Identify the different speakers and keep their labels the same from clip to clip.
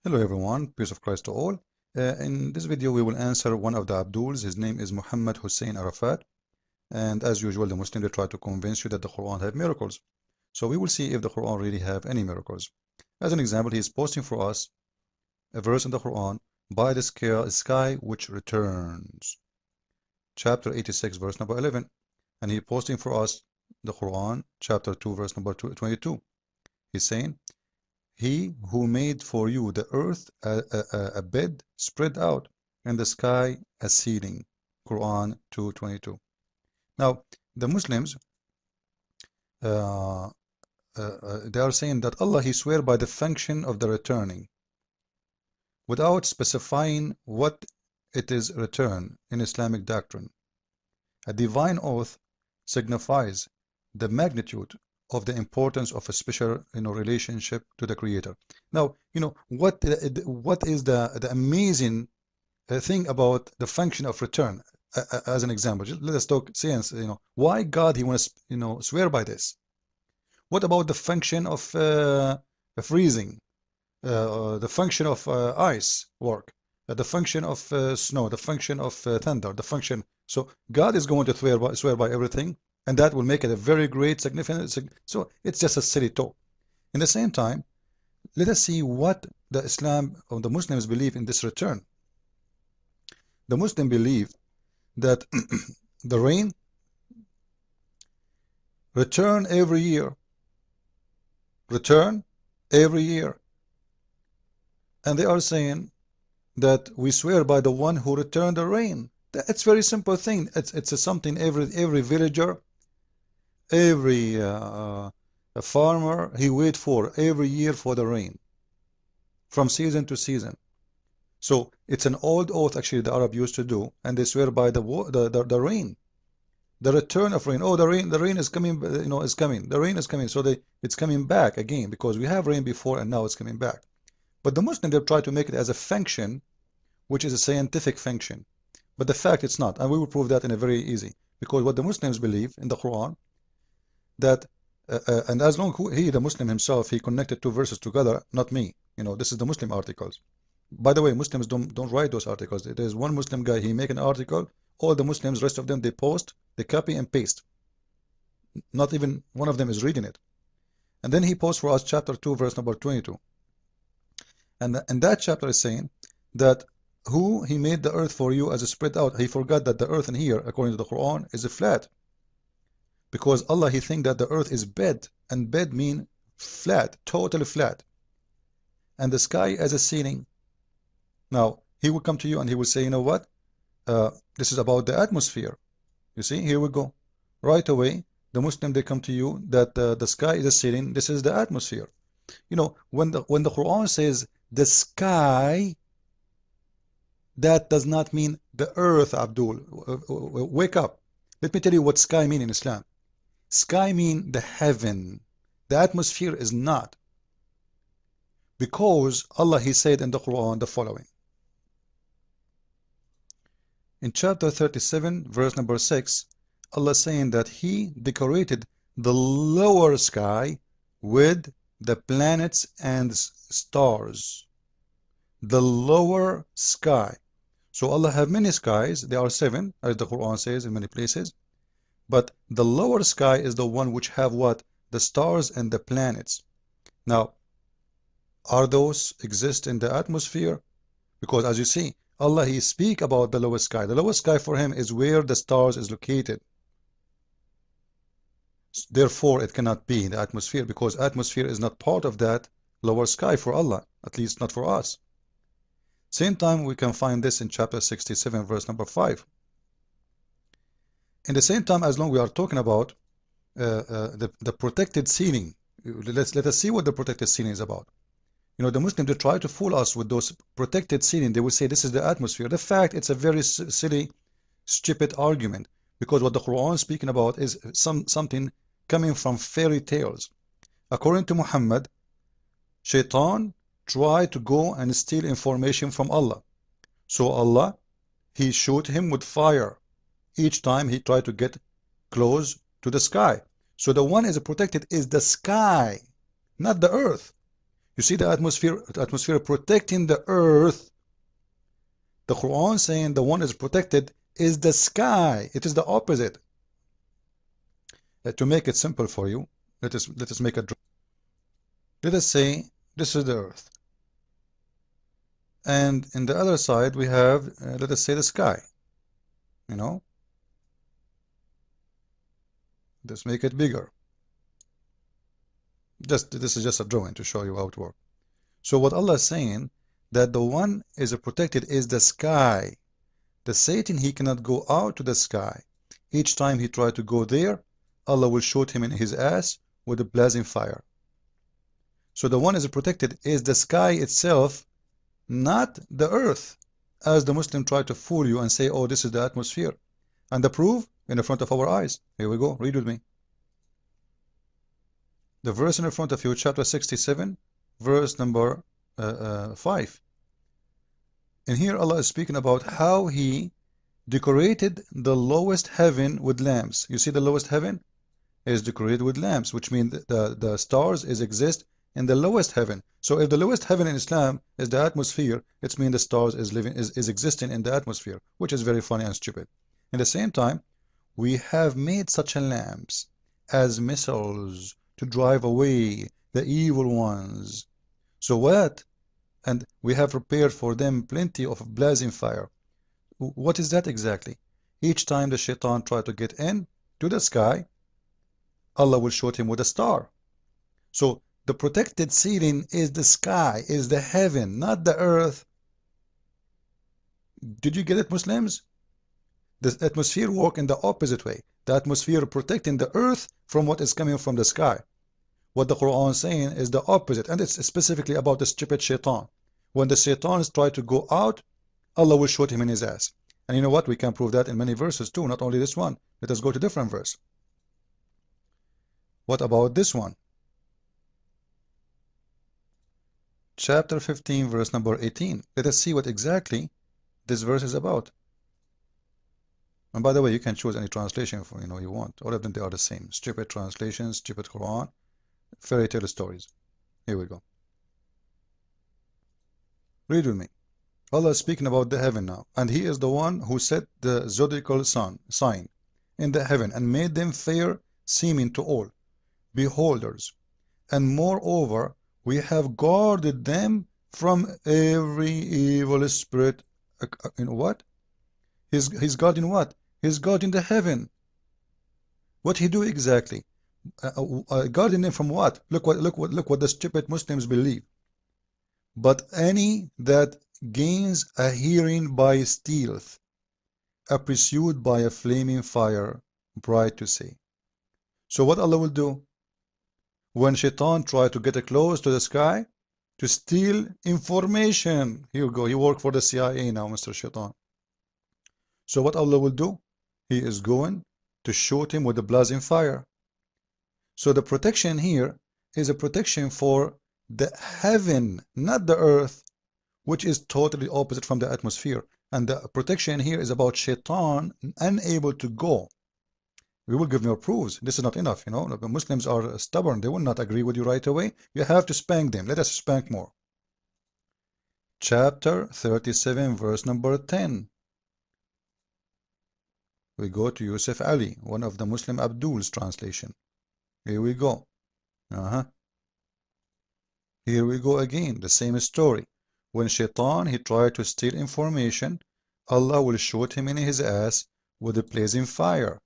Speaker 1: Hello everyone, peace of Christ to all. In this video we will answer one of the Abduls. His name is Muhammad Hussein Arafat, and as usual the Muslims they try to convince you that the Quran have miracles. So we will see if the Quran really have any miracles. As an example, he is posting for us a verse in the Quran, by the sky which returns, chapter 86 verse number 11, and he posting for us the Quran chapter 2 verse number 22. He's saying, he who made for you the earth a bed spread out, and the sky a ceiling. Quran 2:22. Now, the Muslims, they are saying that Allah, He swear by the function of the returning, without specifying what it is return in Islamic doctrine. A divine oath signifies the magnitude of the importance of a special, relationship to the Creator. Now, what is the amazing thing about the function of return? As an example, let us talk science. Why God He wants swear by this? What about the function of freezing? The function of ice work, the function of snow, the function of thunder, the function. So God is going to swear by everything, and that will make it a very great significance. So it's just a silly talk. In the same time, let us see what the Islam or the Muslims believe in this return. The Muslim believe that the rain return every year. Return every year. And they are saying that we swear by the one who returned the rain. It's a very simple thing. It's something every villager, every farmer, he wait for every year for the rain, from season to season. So it's an old oath actually the Arab used to do, and they swear by the rain, the return of rain. Oh, the rain is coming, is coming. The rain is coming, so it's coming back again, because we have rain before and now it's coming back. But the Muslim, they try to make it as a function, which is a scientific function. But the fact it's not. And we will prove that in a very easy. Because what the Muslims believe in the Quran, that, and as long as he, the Muslim himself, he connected two verses together, not me. This is the Muslim articles. By the way, Muslims don't write those articles. There's one Muslim guy, he make an article. All the Muslims, rest of them, they post, they copy and paste. Not even one of them is reading it. And then he posts for us chapter 2, verse number 22. And that chapter is saying that who he made the earth for you as a spread out. He forgot that the earth in here, according to the Quran, is a flat. Because Allah, he think that the earth is bed, and bed mean flat, totally flat. And the sky as a ceiling. Now, he will come to you and he will say, you know what? This is about the atmosphere. You see, here we go. Right away, the Muslim, they come to you that the sky is a ceiling. This is the atmosphere. When the Quran says the sky, that does not mean the earth, Abdul. Wake up. Let me tell you what sky mean in Islam. Sky mean the heaven. The atmosphere is not. Because Allah, He said in the Quran the following. In chapter 37, verse number 6, Allah saying that He decorated the lower sky with the planets and stars. The lower sky. So Allah have many skies. There are 7, as the Quran says in many places. But the lower sky is the one which have what? The stars and the planets. Now, are those exist in the atmosphere? Because as you see, Allah, He speak about the lower sky. The lower sky for Him is where the stars is located. Therefore, it cannot be in the atmosphere, because atmosphere is not part of that lower sky for Allah, at least not for us. Same time, we can find this in chapter 67, verse number 5. In the same time, as long we are talking about the protected ceiling, let us see what the protected ceiling is about. The Muslims, they try to fool us with those protected ceiling. They will say this is the atmosphere. The fact, it's a very silly, stupid argument, because what the Quran is speaking about is something coming from fairy tales. According to Muhammad, Shaitan tried to go and steal information from Allah. So Allah, He shoot him with fire each time he tried to get close to the sky. So the one is protected is the sky, not the earth. You see the atmosphere protecting the earth. The Quran saying the one is protected is the sky. It is the opposite. To make it simple for you, let us make a. Let us say this is the earth, and in the other side we have, let us say, the sky. You know, let's make it bigger. This is just a drawing to show you how it works. So what Allah is saying, that the one is protected is the sky. The Satan, he cannot go out to the sky. Each time he try to go there, Allah will shoot him in his ass with a blazing fire. So the one is protected is the sky itself, not the earth, as the Muslim try to fool you and say, oh, this is the atmosphere. And the proof in the front of our eyes. Here we go, read with me. The verse in front of you, chapter 67, verse number 5. And here Allah is speaking about how He decorated the lowest heaven with lamps. You see the lowest heaven is decorated with lamps, which means the stars exist in the lowest heaven. So if the lowest heaven in Islam is the atmosphere, it means the stars is existing in the atmosphere, which is very funny and stupid. At the same time, we have made such lamps as missiles to drive away the evil ones. So what? And we have prepared for them plenty of blazing fire. What is that exactly? Each time the shaitan tries to get in to the sky, Allah will shoot him with a star. So the protected ceiling is the sky, is the heaven, not the earth. Did you get it, Muslims? The atmosphere works in the opposite way. The atmosphere protecting the earth from what is coming from the sky. What the Quran is saying is the opposite, and it's specifically about the stupid shaitan. When the shaitans try to go out, Allah will shoot him in his ass. And you know what? We can prove that in many verses too, not only this one. Let us go to different verse. What about this one? Chapter 15, verse number 18. Let us see what exactly this verse is about. And by the way, you can choose any translation for you want. All of them, they are the same. Stupid translations, stupid Quran, fairy tale stories. Here we go. Read with me. Allah is speaking about the heaven now. And He is the one who set the zodiacal sign in the heaven and made them fair seeming to all beholders. And moreover, we have guarded them from every evil spirit. What? He's guarding what? He's guarding the heaven. What He do exactly? Guarding them from what? Look what the stupid Muslims believe. But any that gains a hearing by stealth, are pursued by a flaming fire, bright to see. So what Allah will do? When shaitan try to get close to the sky to steal information, here we go, he work for the CIA now, Mr. Shaitan. So what Allah will do? He is going to shoot him with the blazing fire. So the protection here is a protection for the heaven, not the earth, which is totally opposite from the atmosphere. And the protection here is about shaitan unable to go. We will give more proofs. This is not enough, The Muslims are stubborn. They will not agree with you right away. You have to spank them. Let us spank more. Chapter 37, verse number 10. We go to Yusuf Ali, one of the Muslim Abdul's translation. Here we go. Here we go again, the same story. When shaitan, he tried to steal information, Allah will shoot him in his ass with a blazing fire.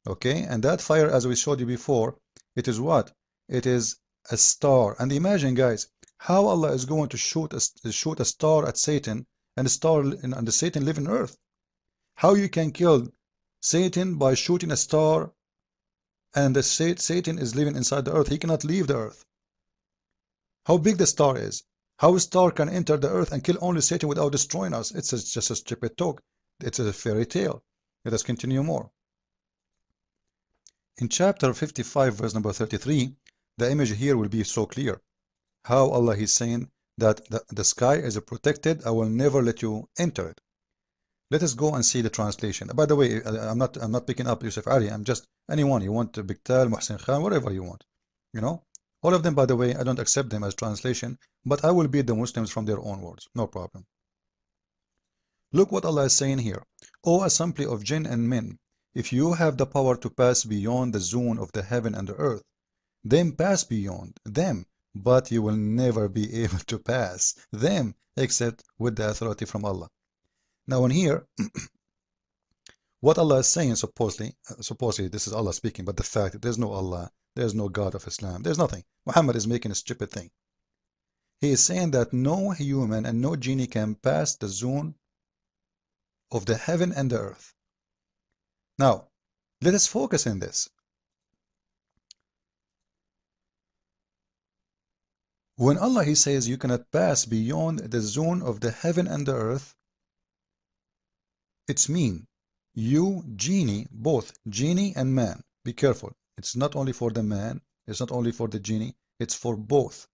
Speaker 1: Okay, and that fire, as we showed you before, it is what? It is a star. And imagine, guys, how Allah is going to shoot a star at Satan, and the Satan live in earth. How you can kill Satan by shooting a star, and the Satan is living inside the earth. He cannot leave the earth. How big the star is. How a star can enter the earth and kill only Satan without destroying us. It's just a stupid talk. It's a fairy tale. Let us continue more. In chapter 55, verse number 33, the image here will be so clear. How Allah is saying that the sky is protected. I will never let you enter it. Let us go and see the translation. By the way, I'm not picking up Yusuf Ali. I'm just anyone. You want Biktal, Muhsin Khan, whatever you want. All of them, by the way, I don't accept them as translation, but I will beat the Muslims from their own words. No problem. Look what Allah is saying here. O assembly of jinn and men, if you have the power to pass beyond the zone of the heaven and the earth, then pass beyond them, but you will never be able to pass them except with the authority from Allah. Now in here, what Allah is saying, supposedly this is Allah speaking, but the fact that there's no Allah, there's no God of Islam, there's nothing. Muhammad is making a stupid thing. He is saying that no human and no genie can pass the zone of the heaven and the earth. Now, let us focus on this. When Allah He says you cannot pass beyond the zone of the heaven and the earth, it's mean you, genie, both genie and man. Be careful. It's not only for the man, it's not only for the genie, it's for both.